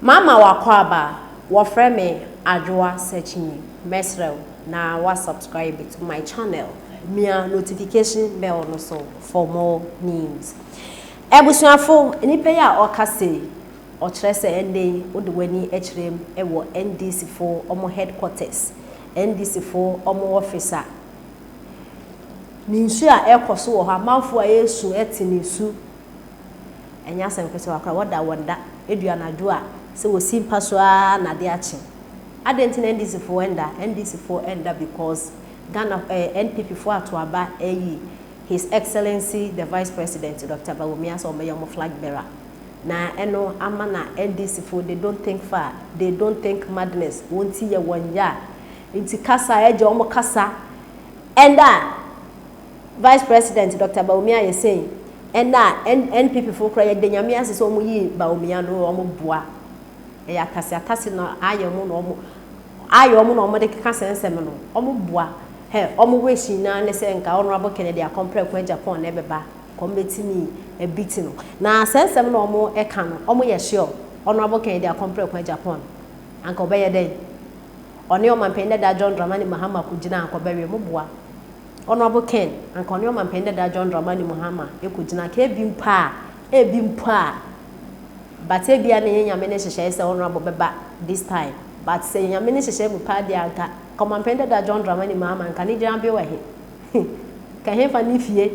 Mama wakwaba wafreme adwa searching mesrel na wa subscribe to my channel mia notification bell no so for more news. Ebusuafo nipa ya okase o kire se ende odewani echirem ewo NDC for omo headquarters NDC for omo officer ninsu a ekoso wo ha manfo a yesu etinisu enya senkwese wakra wada wanda eduanadu a se wo simpa so a na de achi adenti na NDC for enda because Ghana NPP for atoaba His Excellency the Vice President Dr. Bawmia so omeyomo flag bearer na eno amana NDC for they don't think far, they don't think madness wonti ye wonya inti kasa eje omo kasa enda Vice President Dr. Bawmia ye saying enda NPP for kra ye de nyame ase so omo yi Bawmia no omo boa e atase no ayemo no omo de kasa ensem no omo boa he omo weshi na ne se nka honorable Kennedy akompre kwa Japan na ebeba kombetimi e biti no na sensem no omo eka no omo ye sure honorable Kennedy akompre kwa Japan anka obeye den oni o mampende da John Dramani Mahama kugina anka obewe mo boa honorable Ken anka oni o mampende da John Dramani Mahama ekugina ka ebi mpa but ebia na nyame ne hyehyɛ se honorable beba this time but say nyame ne hyehyɛ mu pa dia anka komampende da John Dramani Mahama nka ni gyina be wa he ka he fa ni fie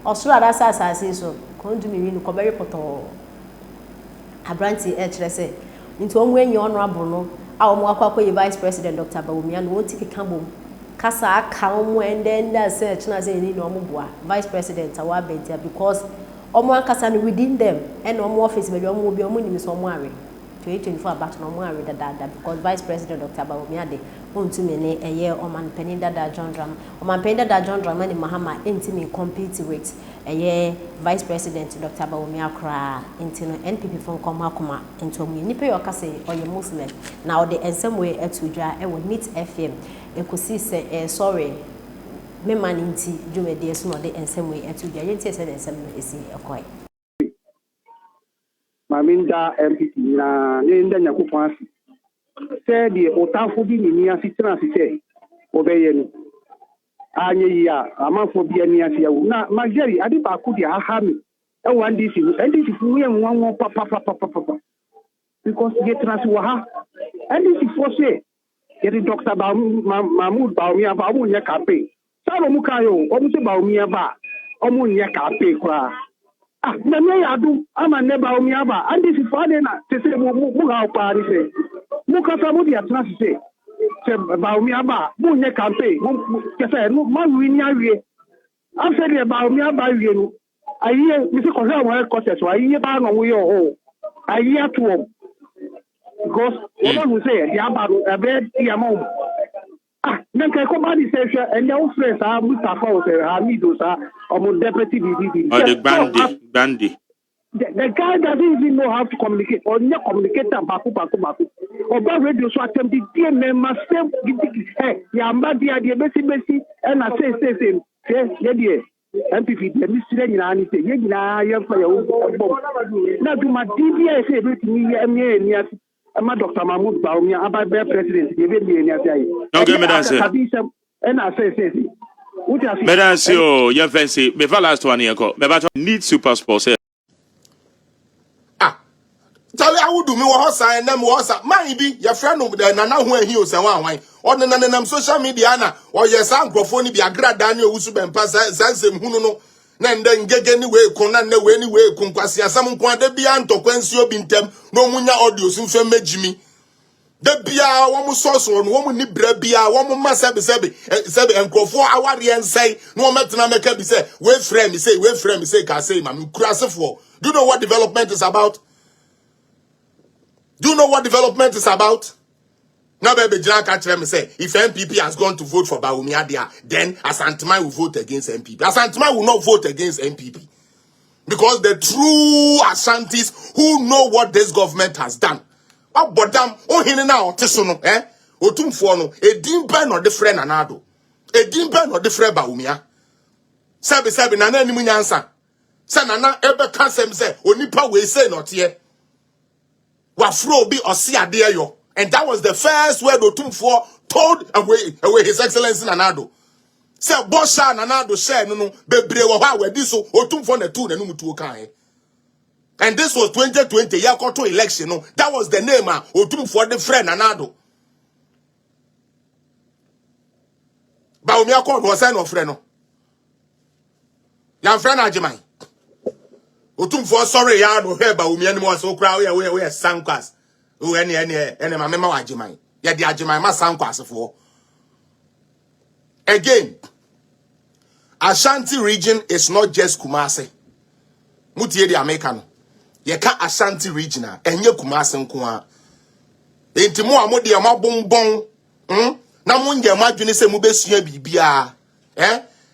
osoro arasa asase so kondumi wi no kobere poto abranti e kire se nti omu enyi honorable no a omu akwakoyi Vice President Dr. Bawumia no woti keka bom kasa aka omu enda se china se ni no omu boa Vice President awa bentia because omu akasa no within them and omu office be omu obi omu nimi so omu are 2024 about no omu are dada because Vice President Dr. Bawumia de ontumi ne eye oman penin dada John Dram oman penin dada John Dramani Mahama entimi compete with eye Vice President Dr. Bawumia kra entino NPP fon koma entomu nipa yo kase oye Muslim na ode ensem we etudwa e wo Meet FM ekosi se sorry me man nti dwumede so no de ensem we etudwa yenti se ensem no esi ekoi maminda MPP na nda nyakufo asi say the otafo bi ni asitena sise obeye ni anye yi a amanfo bi ani ase yawo na mageri ade ba ku dia ha mi e wan NDC fu ye nwanwo papa because get trans wa ha NDC for say get Dr. Mahmoud Bawmia ba mu nye campaign sabo mu kan yo o mu se Bawmia ba o mu nye campaign kwa na me yadu ama ne Bawmia ba NDC for de na se mu ha pa ri se mu kasa mu dia trans se Bawmia ba mu nye campaign mu kese no ma wi ni awie after the Bawmia ba wie no ayi mi se ko ha wa contest wa ayi ba no wo yo ho ayi ato because what we say the aba no be dia mo na kai ko ba di se hwe enya wo friends a Mustafa o se Hamido sa o mo deputy BBB or the Bandi. The guy doesn't even know how to communicate or not communicate baku. Oba radio so attempt the member same hey ya mbadi ya de besi and I say yeah MPP the mystery ni ani say ye gina ye fa ya wo na do ma DBA say be me ni asi ama Dr. Mahmoud Bawumia aba be president ye be ni asi ayi don't give me that say and I say Madam CEO, you fancy me for last one here me ba need super sports. Tell I would do me was and them was maybe your friend over there na when he was and one or the social media na or your son microphone be a grad Daniel who ben pass same who no then get anyway conan no anyway kumkwasi some kwade bia to kwensio bintem no munya audio so fe Jimmy de bia wo mu source no wo mu ni bra bia wo mu masebe enkrofo aware ensai no metena meka bi say we frame say ka say ma kurasefo. Do you know what development is about? Do you know what development is about? Now, baby, me say, if MPP has gone to vote for Bawumia there, then Asantuma will vote against MPP. Asantuma will not vote against MPP. Because the true Asantis who know what this government has done. But them, now, Tisono, Otumfuono, a dimpen or the friend anado. A dimpen or the friend Bawumia. Sabi, nana ni munyansa. Sanana, ebe kansem say, Onipa we say not here. Wafro be osiade yo. And that was the first word Otumfuo told away His Excellency Nanado. Say Bosha Nanado share no bebre wo ha wedi so Otumfuo na tu na no mutu kan. And this was 2020 Yakoto election no. That was the name Otumfuo the friend Nanado. Bawmia called was sign of friend no. Yan friend Ajimai. Otumfuo sorry ya no he Bawmia ni mo so kra we sankwas. Oh, any my mema Ajimai. Ya di Ajimai ma sankwas for. Again, Ashanti region is not just Kumasi. Mutie di American. Ye ka Ashanti region enye Kumasi nko a. Enti mo amode ya mabonbon. Na mo nge madwene se mo besua bibia.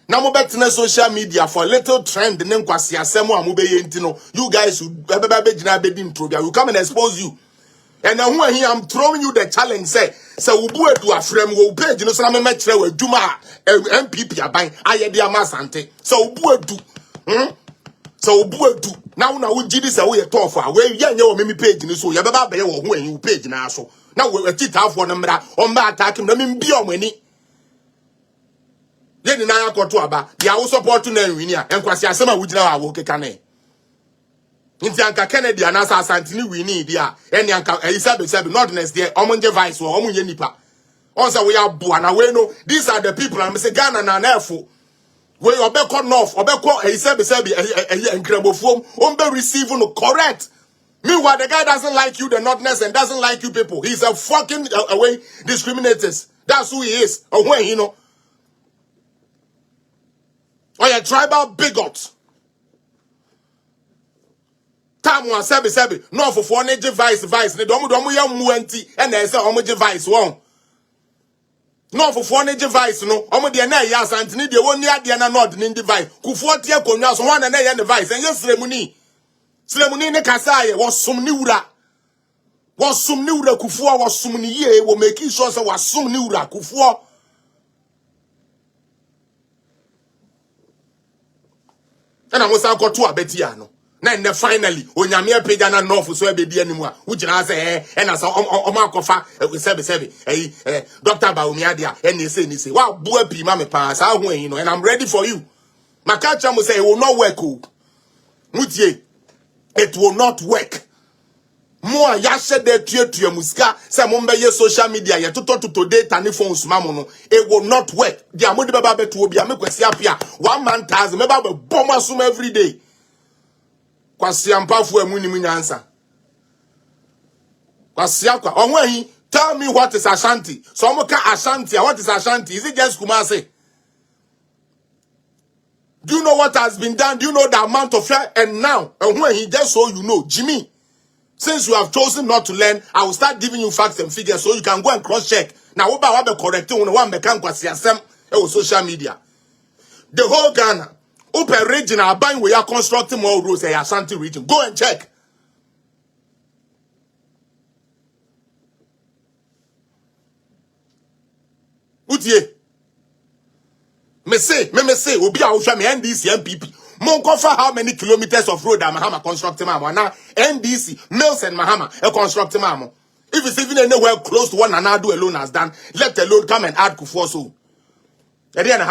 Na mo betena social media for little trend ne nkwase asem a mo beye enti no. You guys be gina be di intro bia. We come and expose you. And now here I'm throwing you the challenge say ubu edu afrem wo page no so na me kire wa adwuma MPP aban aye dia masante ubu edu ubu edu now na wo gidi say wo ye tough a we ye nye wo memi page ni so ye beba be ye wo ho anyi page na so na wo atitafo no mra on ba attack na me bi o mani ye ni na akoto aba dia wo support na nwini a enkwase asem a wo gina wa wo keka na Inti anka Kennedy anasa asantini wini dia eni anka isabe not next there omonje vice wo omonye nipa onse we aboa na we know these are the people and me say Ghana na nafo we obeko north obeko isabe enkrabofom ombe receive no correct. Meanwhile the guy doesn't like you the notness and doesn't like you people. He's a fucking away discriminators. That's who he is. Or when you know or a tribal bigot. Tamwa sebi no for ne vice ne domo ya muanti and they say omoje vice won no for ne vice no omo de na ya asantini de woni ade na no de ne vice kufuo tie konwa so wana na ya ne vice en sremuni ne kasaye wosum ni wura kufuo wosum ni ye wo make sure say wasum ni wura kufuo na mo sa koto abeti ano na finally onyame page na north so e be di animu a ugina say na so omakofa sebi Dr. Bawmia dia NDC wa bu api ma me pa sa ho ehin no and I'm ready for you makacha mo say it will not work mutie it will not work mo ya shede tuetua musika say mo mbe ye social media ye toto data ni phones ma mo no it will not work dia mo de baba betu obi amekwasi apia 1 man thousand me ba bomb asum every day. Kwasiampafo emu ni munyansa. Kwasiakwa onwe tell me what is Ashanti. So omoka Ashanti, what is Ashanti? Is it just Kumasi? Do you know what has been done? Do you know the amount of fare? And now, and when just so you know, Jimmy, since you have chosen not to learn, I will start giving you facts and figures so you can go and cross-check. Now, what about the correcting one mekan kwasiasem social media? The whole Ghana. Open region are buying we are constructing more roads in Ashanti region. Go and check. Utie. Me say, obi a usha me NDC MPP. Mon kofa how many kilometers of road am Mahama constructing mamo. Now NDC, Mills and Mahama a constructing mamo. If it's even anywhere close to what Nanado alone has done, let alone come and add Kufuor so. Ediana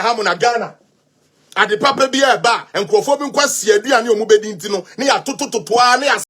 Hamu na Ghana. Ade papa bi e ba enkrofo bi nkwasi aduane omubedi ntino ne ya totototoa ne